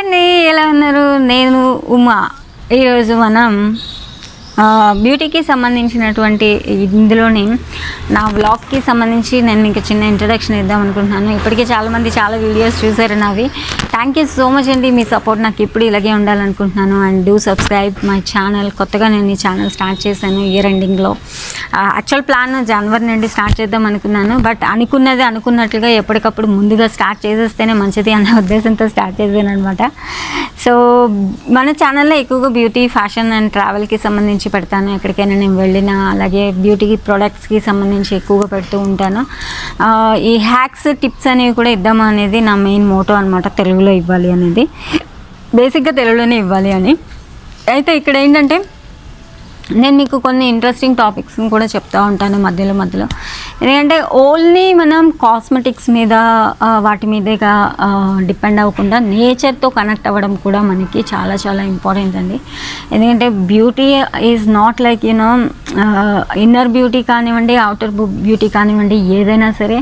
అండి, ఎలా ఉన్నారు? నేను ఉమా. ఈరోజు మనం బ్యూటీకి సంబంధించినటువంటి ఇందులోని నా వ్లాగ్కి సంబంధించి నేను మీకు చిన్న ఇంట్రడక్షన్ ఇద్దాం అనుకుంటున్నాను. ఇప్పటికే చాలామంది చాలా వీడియోస్ చూసారు నావి. థ్యాంక్ యూ సో మచ్ అండి. మీ సపోర్ట్ నాకు ఇప్పుడు ఇలాగే ఉండాలనుకుంటున్నాను. And do subscribe my channel. కొత్తగా నేను ఈ ఛానల్ స్టార్ట్ చేశాను ఇయర్ ఎండింగ్లో. యాక్చువల్ ప్లాన్ జనవరి నుండి స్టార్ట్ చేద్దాం అనుకున్నాను. బట్ అనుకున్నది అనుకున్నట్లుగా ఎప్పటికప్పుడు ముందుగా స్టార్ట్ చేసేస్తేనే మంచిది అనే ఉద్దేశంతో స్టార్ట్ చేశాను అనమాట. సో మన ఛానల్లో ఎక్కువగా బ్యూటీ, ఫ్యాషన్ అండ్ ట్రావెల్కి సంబంధించి పెడతాను. ఎక్కడికైనా నేను వెళ్ళినా, అలాగే బ్యూటీ ప్రొడక్ట్స్కి సంబంధించి ఎక్కువగా పెడుతూ ఉంటాను. ఈ హ్యాక్స్, టిప్స్ అనేవి కూడా ఇద్దాము అనేది నా మెయిన్ మోటో అనమాట. తెలుగులో ఇవ్వాలి అనేది, బేసిక్గా తెలుగులోనే ఇవ్వాలి అని. అయితే ఇక్కడ ఏంటంటే నేను మీకు కొన్ని ఇంట్రెస్టింగ్ టాపిక్స్ని కూడా చెప్తూ ఉంటాను మధ్యలో. ఎందుకంటే ఓన్లీ మనం కాస్మెటిక్స్ మీద వాటి మీదేగా డిపెండ్ అవ్వకుండా నేచర్తో కనెక్ట్ అవ్వడం కూడా మనకి చాలా చాలా ఇంపార్టెంట్ అండి. ఎందుకంటే beauty is not like inner beauty కానివ్వండి, అవుటర్ బ్యూటీ కానివ్వండి, ఏదైనా సరే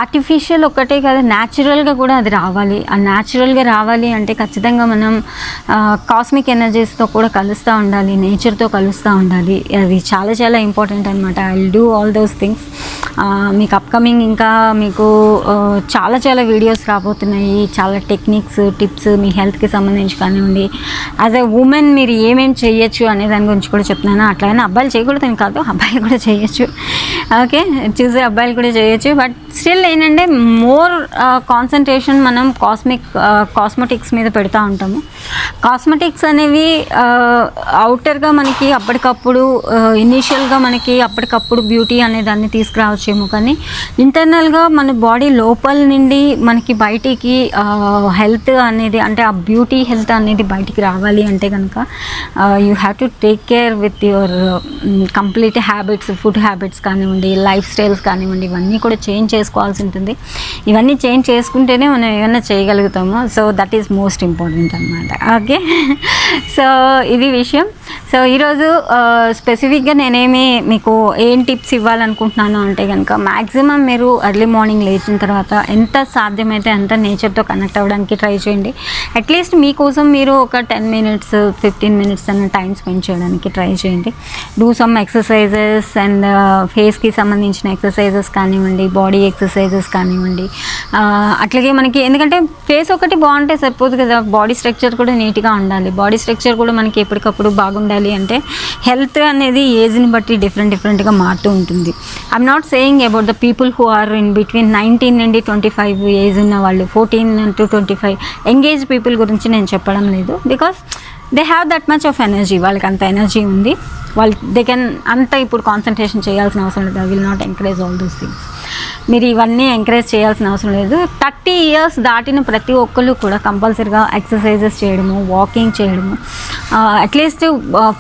ఆర్టిఫిషియల్ ఒక్కటే కాదు, న్యాచురల్గా కూడా అది రావాలి. ఆ న్యాచురల్గా రావాలి అంటే ఖచ్చితంగా మనం కాస్మిక్ ఎనర్జీస్తో కూడా కలుస్తూ ఉండాలి, నేచర్తో కలుస్తూ ఉండాలి. అది చాలా చాలా ఇంపార్టెంట్ అనమాట. I will do all those things. మీకు అప్కమింగ్ ఇంకా మీకు చాలా చాలా వీడియోస్ రాబోతున్నాయి. చాలా టెక్నిక్స్, టిప్స్ మీ హెల్త్కి సంబంధించి కానివ్వండి, యాజ్ ఎ ఉమెన్ మీరు ఏమేమి చేయొచ్చు అనే దాని గురించి కూడా చెప్తున్నాను. అట్లయినా అబ్బాయిలు చేయకూడదని కాదు, అబ్బాయిలు కూడా చేయొచ్చు. ఓకే, చూసే అబ్బాయిలు కూడా చేయొచ్చు. బట్ స్టిల్ ఏంటంటే మోర్ కాన్సన్ట్రేషన్ మనం కాస్మెటిక్స్ మీద పెడతా ఉంటాము. కాస్మెటిక్స్ అనేవి అవుటర్గా మనకి అప్పటికప్పుడు ఇనీషియల్గా మనకి అప్పటికప్పుడు బ్యూటీ అనే దాన్ని తీసుకురావచ్చేమో, కానీ ఇంటర్నల్గా మన బాడీ లోపల నుండి మనకి బయటికి హెల్త్ అనేది, అంటే ఆ బ్యూటీ హెల్త్ అనేది బయటికి రావాలి అంటే కనుక you have to take care with your complete habits, food habits కానివ్వండి, లైఫ్ స్టైల్స్ కానివ్వండి, ఇవన్నీ కూడా చేంజ్ చేసుకోవాల్సి ఉంటుంది. ఇవన్నీ చేంజ్ చేసుకుంటేనే మనం ఏమైనా చేయగలుగుతాము. So that is most important అనమాట. ఓకే, సో ఇది విషయం. సో ఈరోజు స్పెసిఫిక్గా నేనేమి మీకు ఏం టిప్స్ ఇవ్వాలనుకుంటున్నాను అంటే కనుక, మ్యాక్సిమం మీరు ఎర్లీ మార్నింగ్ లేచిన తర్వాత ఎంత సాధ్యమైతే అంత నేచర్తో కనెక్ట్ అవ్వడానికి ట్రై చేయండి. అట్లీస్ట్ మీకోసం మీరు ఒక 10 minutes 15 minutes అన్న టైం స్పెండ్ చేయడానికి ట్రై చేయండి. డూ సమ్ ఎక్సర్సైజెస్ అండ్ ఫేస్కి సంబంధించిన ఎక్సర్సైజెస్ కానివ్వండి, బాడీ ఎక్సర్సైజెస్ కానివ్వండి. అట్లాగే మనకి ఎందుకంటే ఫేస్ ఒకటి బాగుంటే సరిపోదు కదా, బాడీ స్ట్రక్చర్ కూడా నీట్గా ఉండాలి. బాడీ స్ట్రక్చర్ కూడా మనకి ఎప్పటికప్పుడు బాగుండాలి అంటే హెల్త్ అనేది ఏజ్ని బట్టి డిఫరెంట్గా మారుతూ ఉంటుంది. I'm not saying about the people who are in between 19 నుండి 25 ఏజ్ ఉన్న వాళ్ళు, 14 to 25 ఎంగేజ్ పీపుల్ గురించి నేను చెప్పడం లేదు. Because they have that much of energy, వాళ్ళకి అంత ఎనర్జీ ఉంది. వాళ్ళు దే కెన్ అంత ఇప్పుడు కాన్సన్ట్రేషన్ చేయాల్సిన అవసరం లేదు. I will not encourage all those things. మీరు ఇవన్నీ ఎంకరేజ్ చేయాల్సిన అవసరం లేదు. 30 years దాటిన ప్రతి ఒక్కళ్ళు కూడా కంపల్సరీగా ఎక్సర్సైజెస్ చేయడము, వాకింగ్ చేయడము, అట్లీస్ట్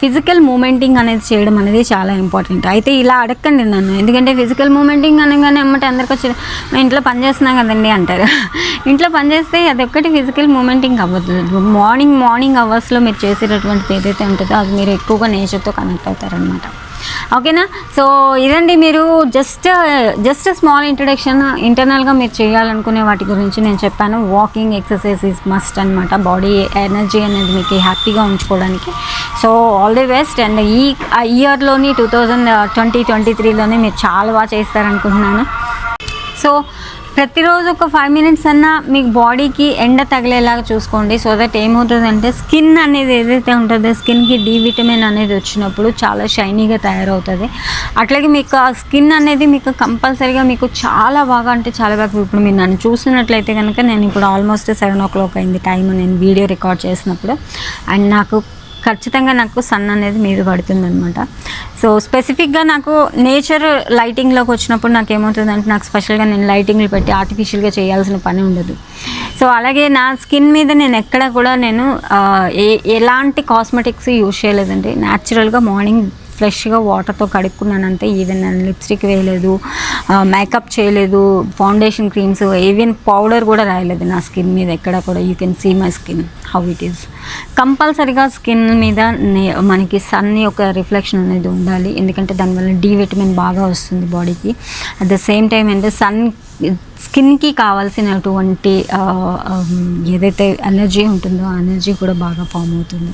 ఫిజికల్ మూమెంటింగ్ అనేది చేయడం అనేది చాలా ఇంపార్టెంట్. అయితే ఇలా అడగండి నన్ను, ఎందుకంటే ఫిజికల్ మూమెంటింగ్ అనగానే అమ్మటే అందరికి వచ్చి మేము ఇంట్లో పని చేస్తున్నాం కదండి అంటారు. ఇంట్లో పని చేస్తే అది ఒక్కటి ఫిజికల్ మూమెంటింగ్ అవ్వదు. మార్నింగ్ అవర్స్లో మీరు చేసేటటువంటిది ఏదైతే ఉంటుందో అది మీరు ఎక్కువగా నేచర్తో కనెక్ట్ అవుతారనమాట. ఓకేనా? సో ఇదండి, మీరు జస్ట్ స్మాల్ ఇంట్రడక్షన్. ఇంటర్నల్గా మీరు చేయాలనుకునే వాటి గురించి నేను చెప్పాను. వాకింగ్, ఎక్సర్సైజ్ ఈజ్ మస్ట్ అనమాట, బాడీ ఎనర్జీ అనేది మీకు హ్యాపీగా ఉంచుకోవడానికి. So all the best. And ఈ ఇయర్లోని 2023లోనే మీరు చాలా బాగా చేస్తారనుకుంటున్నాను. సో ప్రతిరోజు ఒక 5 minutes అన్నా మీకు బాడీకి ఎండ తగిలేలాగా చూసుకోండి. సో దట్ ఏమవుతుందంటే స్కిన్ అనేది ఏదైతే ఉంటుందో, స్కిన్కి డి విటమిన్ అనేది వచ్చినప్పుడు చాలా షైనీగా తయారవుతుంది. అట్లాగే మీకు ఆ స్కిన్ అనేది మీకు కంపల్సరీగా మీకు చాలా బాగా, అంటే చాలా బాగా, ఇప్పుడు మీరు నన్ను చూస్తున్నట్లయితే కనుక నేను ఇప్పుడు ఆల్మోస్ట్ 7 o'clock అయింది టైం నేను వీడియో రికార్డ్ చేసినప్పుడు. అండ్ నాకు ఖచ్చితంగా సన్ అనేది మీద పడుతుంది అనమాట. సో స్పెసిఫిక్గా నాకు నేచర్ లైటింగ్లోకి వచ్చినప్పుడు నాకు ఏమవుతుందంటే, నాకు స్పెషల్గా నేను లైటింగ్లు పెట్టి ఆర్టిఫిషియల్గా చేయాల్సిన పని ఉండదు. సో అలాగే నా స్కిన్ మీద నేను ఎక్కడ కూడా నేను ఎలాంటి కాస్మెటిక్స్ యూజ్ చేయలేదండి. న్యాచురల్గా మార్నింగ్ ఫ్రెష్గా వాటర్తో కడుక్కున్నానంతే. ఈవెన్ నేను లిప్స్టిక్ వేయలేదు, మేకప్ చేయలేదు, ఫౌండేషన్ క్రీమ్స్, ఈవెన్ పౌడర్ కూడా రాయలేదు నా స్కిన్ మీద ఎక్కడ కూడా. You can see my skin how it is. కంపల్సరీగా స్కిన్ మీద మనకి సన్ యొక్క రిఫ్లెక్షన్ అనేది ఉండాలి, ఎందుకంటే దానివల్ల డి విటమిన్ బాగా వస్తుంది బాడీకి. అట్ ద సేమ్ టైం అంటే స్కిన్కి కావాల్సినటువంటి ఏదైతే ఎనర్జీ ఉంటుందో ఆ ఎనర్జీ కూడా బాగా ఫామ్ అవుతుంది.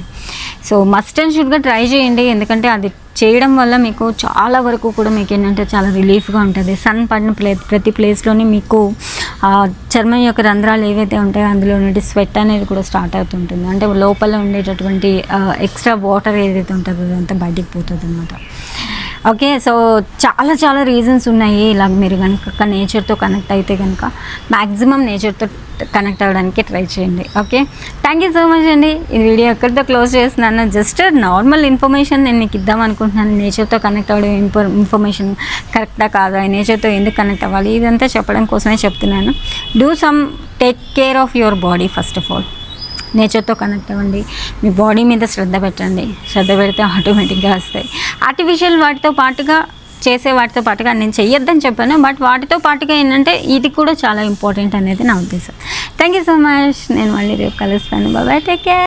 సో మస్ట్ అండ్ షుడ్గా ట్రై చేయండి, ఎందుకంటే అది చేయడం వల్ల మీకు చాలా వరకు కూడా మీకు ఏంటంటే చాలా రిలీఫ్గా ఉంటుంది. సన్ పడిన ప్రతి ప్లేస్లోని మీకు చర్మం యొక్క రంధ్రాలు ఏవైతే ఉంటాయో అందులో నుండి స్వెట్ అనేది కూడా స్టార్ట్ అవుతుంటుంది. అంటే లోపల ఉండేటటువంటి ఎక్స్ట్రా వాటర్ ఏదైతే ఉంటుందో అదంతా బయటికి పోతుంది అనమాట. ఓకే, సో చాలా చాలా రీజన్స్ ఉన్నాయి. ఇలా మీరు కనుక నేచర్తో కనెక్ట్ అయితే కనుక మ్యాక్సిమం నేచర్తో కనెక్ట్ అవ్వడానికి ట్రై చేయండి. Okay, thank you so much అండి. ఈ వీడియో ఎక్కడితో క్లోజ్ చేస్తున్నాను. జస్ట్ నార్మల్ ఇన్ఫర్మేషన్ నేను మీకు ఇద్దాం అనుకుంటున్నాను. నేచర్తో కనెక్ట్ అవ్వడం ఇన్ఫర్మేషన్ కరెక్టా కాదా, నేచర్తో ఎందుకు కనెక్ట్ అవ్వాలి, ఇదంతా చెప్పడం కోసమే చెప్తున్నాను. Take care of your body. First of all నేచర్తో కనెక్ట్ అవ్వండి, మీ బాడీ మీద శ్రద్ధ పెట్టండి. శ్రద్ధ పెడితే ఆటోమేటిక్గా వస్తాయి. ఆర్టిఫిషియల్ వాటితో పాటుగా చేసే వాటితో పాటుగా నేను చెయ్యొద్దని చెప్పాను, బట్ వాటితో పాటుగా ఏంటంటే ఇది కూడా చాలా ఇంపార్టెంట్ అనేది నా ఉద్దేశం. Thank you so much. నేను మళ్ళీ రేపు కలుస్తాను. Bye, take care.